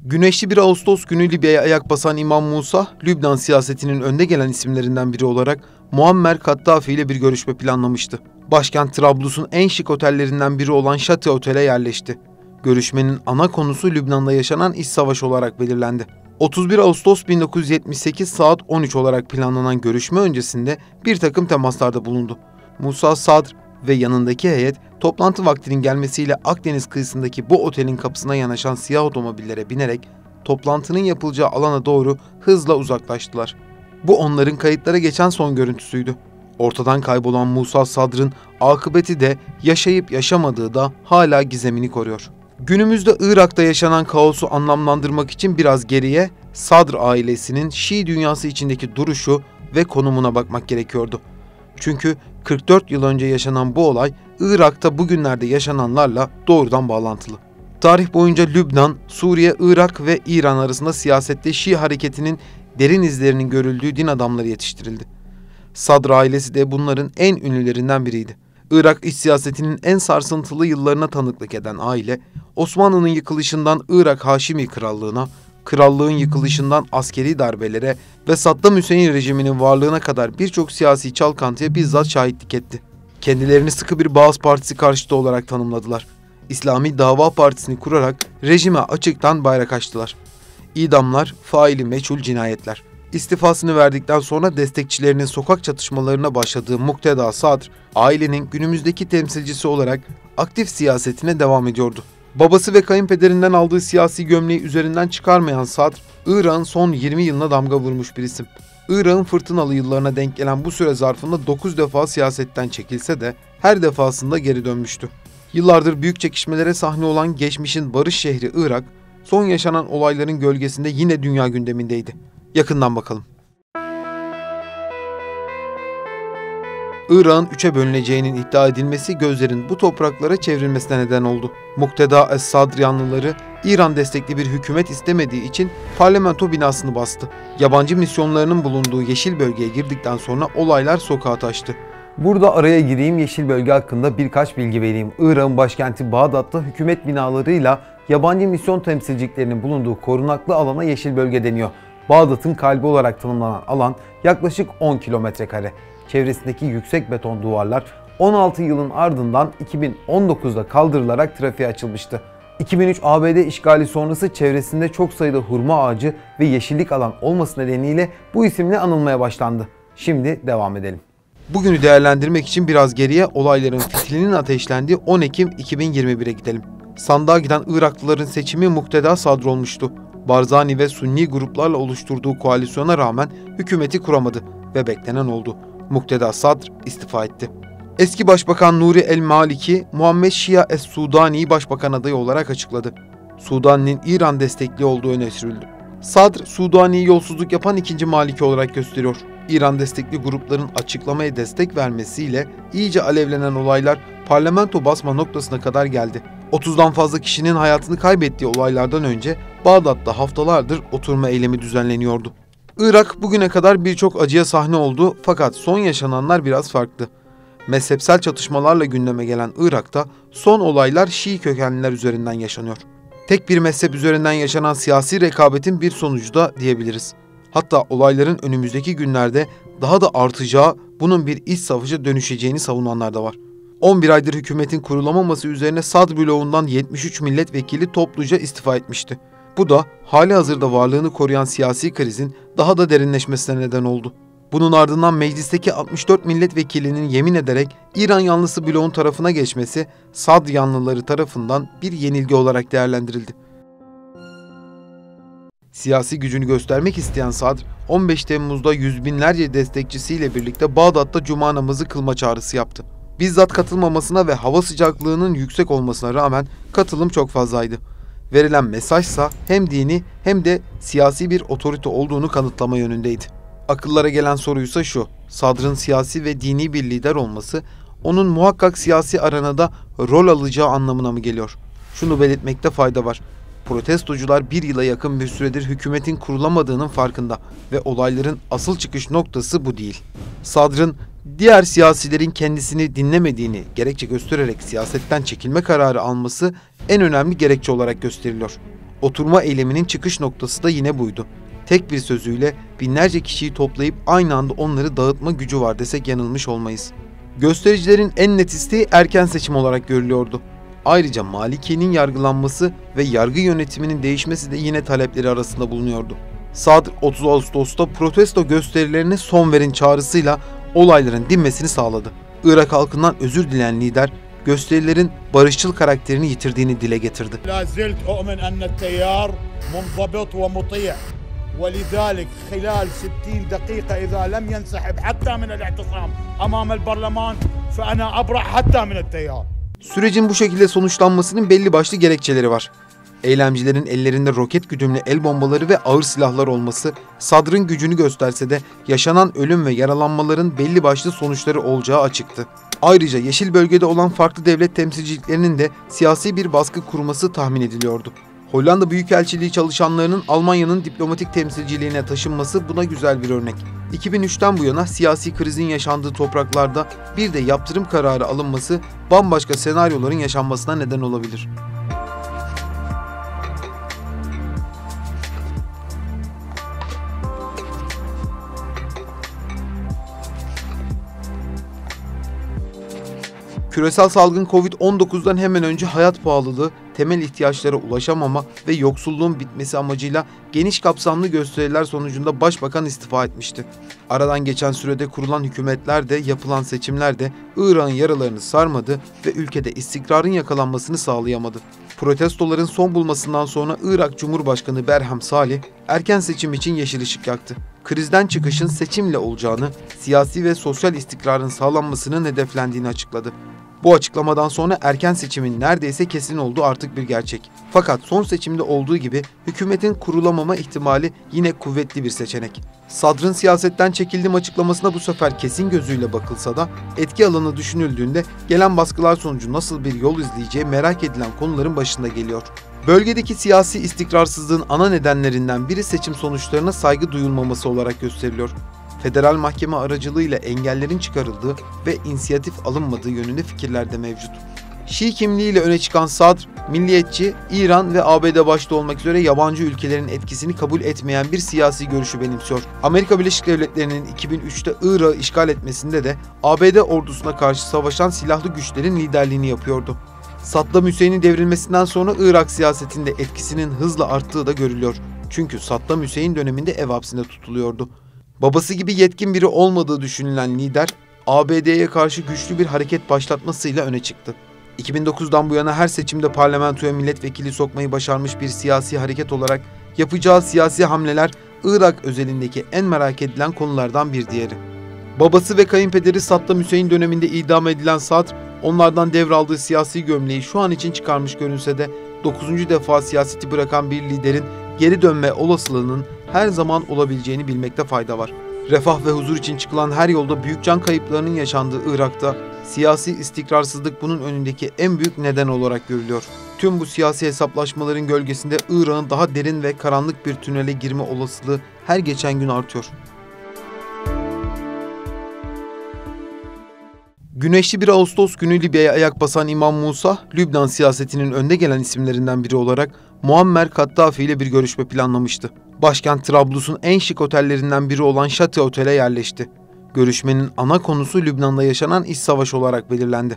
Güneşli bir Ağustos günü Libya'ya ayak basan İmam Musa, Lübnan siyasetinin önde gelen isimlerinden biri olarak Muammer Kaddafi ile bir görüşme planlamıştı. Başkent Trablus'un en şık otellerinden biri olan Şati Otel'e yerleşti. Görüşmenin ana konusu Lübnan'da yaşanan iç savaş olarak belirlendi. 31 Ağustos 1978 saat 13 olarak planlanan görüşme öncesinde bir takım temaslarda bulundu. Musa Sadr ve yanındaki heyet toplantı vaktinin gelmesiyle Akdeniz kıyısındaki bu otelin kapısına yanaşan siyah otomobillere binerek toplantının yapılacağı alana doğru hızla uzaklaştılar. Bu onların kayıtlara geçen son görüntüsüydü. Ortadan kaybolan Musa Sadr'ın akıbeti de yaşayıp yaşamadığı da hala gizemini koruyor. Günümüzde Irak'ta yaşanan kaosu anlamlandırmak için biraz geriye Sadr ailesinin Şii dünyası içindeki duruşu ve konumuna bakmak gerekiyordu. Çünkü 44 yıl önce yaşanan bu olay Irak'ta bugünlerde yaşananlarla doğrudan bağlantılı. Tarih boyunca Lübnan, Suriye, Irak ve İran arasında siyasette Şii hareketinin derin izlerinin görüldüğü din adamları yetiştirildi. Sadr ailesi de bunların en ünlülerinden biriydi. Irak iç siyasetinin en sarsıntılı yıllarına tanıklık eden aile, Osmanlı'nın yıkılışından Irak Haşimi Krallığı'na, krallığın yıkılışından askeri darbelere ve Saddam Hüseyin rejiminin varlığına kadar birçok siyasi çalkantıya bizzat şahitlik etti. Kendilerini sıkı bir Baas Partisi karşıtı olarak tanımladılar. İslami Dava Partisi'ni kurarak rejime açıktan bayrak açtılar. İdamlar, faili meçhul cinayetler. İstifasını verdikten sonra destekçilerinin sokak çatışmalarına başladığı Mukteda Sadr, ailenin günümüzdeki temsilcisi olarak aktif siyasetine devam ediyordu. Babası ve kayınpederinden aldığı siyasi gömleği üzerinden çıkarmayan Sadr, Irak'ın son 20 yılına damga vurmuş bir isim. Irak'ın fırtınalı yıllarına denk gelen bu süre zarfında 9 defa siyasetten çekilse de her defasında geri dönmüştü. Yıllardır büyük çekişmelere sahne olan geçmişin barış şehri Irak, son yaşanan olayların gölgesinde yine dünya gündemindeydi. Yakından bakalım. Irak'ın 3'e bölüneceğinin iddia edilmesi gözlerin bu topraklara çevrilmesine neden oldu. Mukteda Es-Sadr yanlıları İran destekli bir hükümet istemediği için parlamento binasını bastı. Yabancı misyonlarının bulunduğu yeşil bölgeye girdikten sonra olaylar sokağa taştı. Burada araya gireyim, yeşil bölge hakkında birkaç bilgi vereyim. Irak'ın başkenti Bağdat'ta hükümet binalarıyla yabancı misyon temsilciliklerinin bulunduğu korunaklı alana yeşil bölge deniyor. Bağdat'ın kalbi olarak tanımlanan alan yaklaşık 10 kilometre kare. Çevresindeki yüksek beton duvarlar 16 yılın ardından 2019'da kaldırılarak trafiğe açılmıştı. 2003 ABD işgali sonrası çevresinde çok sayıda hurma ağacı ve yeşillik alan olması nedeniyle bu isimle anılmaya başlandı. Şimdi devam edelim. Bugünü değerlendirmek için biraz geriye olayların fitilinin ateşlendiği 10 Ekim 2021'e gidelim. Sandığa giden Iraklıların seçimi Mukteda Sadr olmuştu. Barzani ve Sunni gruplarla oluşturduğu koalisyona rağmen hükümeti kuramadı ve beklenen oldu. Mukteda Sadr istifa etti. Eski Başbakan Nuri el-Maliki, Muhammed Şia es-Sudani'yi başbakan adayı olarak açıkladı. Sudani'nin İran destekli olduğu öne sürüldü. Sadr, Sudani'yi yolsuzluk yapan ikinci Maliki olarak gösteriyor. İran destekli grupların açıklamaya destek vermesiyle iyice alevlenen olaylar parlamento basma noktasına kadar geldi. 30'dan fazla kişinin hayatını kaybettiği olaylardan önce Bağdat'ta haftalardır oturma eylemi düzenleniyordu. Irak bugüne kadar birçok acıya sahne oldu fakat son yaşananlar biraz farklı. Mezhepsel çatışmalarla gündeme gelen Irak'ta son olaylar Şii kökenliler üzerinden yaşanıyor. Tek bir mezhep üzerinden yaşanan siyasi rekabetin bir sonucu da diyebiliriz. Hatta olayların önümüzdeki günlerde daha da artacağı, bunun bir iç savaşa dönüşeceğini savunanlar da var. 11 aydır hükümetin kurulamaması üzerine Sadr bloğundan 73 milletvekili topluca istifa etmişti. Bu da hali hazırda varlığını koruyan siyasi krizin daha da derinleşmesine neden oldu. Bunun ardından meclisteki 64 milletvekilinin yemin ederek İran yanlısı bloğun tarafına geçmesi Sadr yanlıları tarafından bir yenilgi olarak değerlendirildi. Siyasi gücünü göstermek isteyen Sadr, 15 Temmuz'da yüz binlerce destekçisiyle birlikte Bağdat'ta cuma namazı kılma çağrısı yaptı. Bizzat katılmamasına ve hava sıcaklığının yüksek olmasına rağmen katılım çok fazlaydı. Verilen mesajsa hem dini hem de siyasi bir otorite olduğunu kanıtlama yönündeydi. Akıllara gelen soruysa şu: Sadr'ın siyasi ve dini bir lider olması onun muhakkak siyasi arenada rol alacağı anlamına mı geliyor? Şunu belirtmekte fayda var. Protestocular bir yıla yakın bir süredir hükümetin kurulamadığının farkında ve olayların asıl çıkış noktası bu değil. Sadr'ın diğer siyasilerin kendisini dinlemediğini gerekçe göstererek siyasetten çekilme kararı alması en önemli gerekçe olarak gösteriliyor. Oturma eyleminin çıkış noktası da yine buydu. Tek bir sözüyle binlerce kişiyi toplayıp aynı anda onları dağıtma gücü var desek yanılmış olmayız. Göstericilerin en net isteği erken seçim olarak görülüyordu. Ayrıca Maliki'nin yargılanması ve yargı yönetiminin değişmesi de yine talepleri arasında bulunuyordu. Sadr 30 Ağustos'ta protesto gösterilerine son verin çağrısıyla olayların dinmesini sağladı. Irak halkından özür dileyen lider, gösterilerin barışçıl karakterini yitirdiğini dile getirdi. La zilt u'min enne teyyar munzabit ve muti'. ولذلك خلال 60 دقيقة إذا لم ينسحب حتى من الاعتصام أمام البرلمان فأنا أبرح حتى من التيار. Sürecin bu şekilde sonuçlanmasının belli başlı gerekçeleri var. Eylemcilerin ellerinde roket güdümlü el bombaları ve ağır silahlar olması, Sadr'ın gücünü gösterse de yaşanan ölüm ve yaralanmaların belli başlı sonuçları olacağı açıktı. Ayrıca Yeşil Bölge'de olan farklı devlet temsilciliklerinin de siyasi bir baskı kurması tahmin ediliyordu. Hollanda Büyükelçiliği çalışanlarının Almanya'nın diplomatik temsilciliğine taşınması buna güzel bir örnek. 2003'ten bu yana siyasi krizin yaşandığı topraklarda bir de yaptırım kararı alınması bambaşka senaryoların yaşanmasına neden olabilir. Küresel salgın Covid-19'dan hemen önce hayat pahalılığı, temel ihtiyaçlara ulaşamama ve yoksulluğun bitmesi amacıyla geniş kapsamlı gösteriler sonucunda başbakan istifa etmişti. Aradan geçen sürede kurulan hükümetler de yapılan seçimler de Irak'ın yaralarını sarmadı ve ülkede istikrarın yakalanmasını sağlayamadı. Protestoların son bulmasından sonra Irak Cumhurbaşkanı Berham Salih erken seçim için yeşil ışık yaktı. Krizden çıkışın seçimle olacağını, siyasi ve sosyal istikrarın sağlanmasının hedeflendiğini açıkladı. Bu açıklamadan sonra erken seçimin neredeyse kesin olduğu artık bir gerçek. Fakat son seçimde olduğu gibi hükümetin kurulamama ihtimali yine kuvvetli bir seçenek. Sadr'ın siyasetten çekildiğim açıklamasına bu sefer kesin gözüyle bakılsa da etki alanı düşünüldüğünde gelen baskılar sonucu nasıl bir yol izleyeceği merak edilen konuların başında geliyor. Bölgedeki siyasi istikrarsızlığın ana nedenlerinden biri seçim sonuçlarına saygı duyulmaması olarak gösteriliyor. Federal mahkeme aracılığıyla engellerin çıkarıldığı ve inisiyatif alınmadığı yönünde fikirler de mevcut. Şii kimliğiyle öne çıkan Sadr, milliyetçi, İran ve ABD başta olmak üzere yabancı ülkelerin etkisini kabul etmeyen bir siyasi görüşü benimsiyor. Amerika Birleşik Devletleri'nin 2003'te Irak'ı işgal etmesinde de ABD ordusuna karşı savaşan silahlı güçlerin liderliğini yapıyordu. Saddam Hüseyin'in devrilmesinden sonra Irak siyasetinde etkisinin hızla arttığı da görülüyor. Çünkü Saddam Hüseyin döneminde ev hapsinde tutuluyordu. Babası gibi yetkin biri olmadığı düşünülen lider, ABD'ye karşı güçlü bir hareket başlatmasıyla öne çıktı. 2009'dan bu yana her seçimde parlamentoya milletvekili sokmayı başarmış bir siyasi hareket olarak yapacağı siyasi hamleler Irak özelindeki en merak edilen konulardan bir diğeri. Babası ve kayınpederi Saddam Hüseyin döneminde idam edilen Sadr, onlardan devraldığı siyasi gömleği şu an için çıkarmış görünse de 9. defa siyaseti bırakan bir liderin geri dönme olasılığının her zaman olabileceğini bilmekte fayda var. Refah ve huzur için çıkılan her yolda büyük can kayıplarının yaşandığı Irak'ta siyasi istikrarsızlık bunun önündeki en büyük neden olarak görülüyor. Tüm bu siyasi hesaplaşmaların gölgesinde Irak'ın daha derin ve karanlık bir tünele girme olasılığı her geçen gün artıyor. Güneşli bir Ağustos günü Libya'ya ayak basan İmam Musa, Lübnan siyasetinin önde gelen isimlerinden biri olarak Muammer Kaddafi ile bir görüşme planlamıştı. Başkent Trablus'un en şık otellerinden biri olan Şati Otel'e yerleşti. Görüşmenin ana konusu Lübnan'da yaşanan iç savaş olarak belirlendi.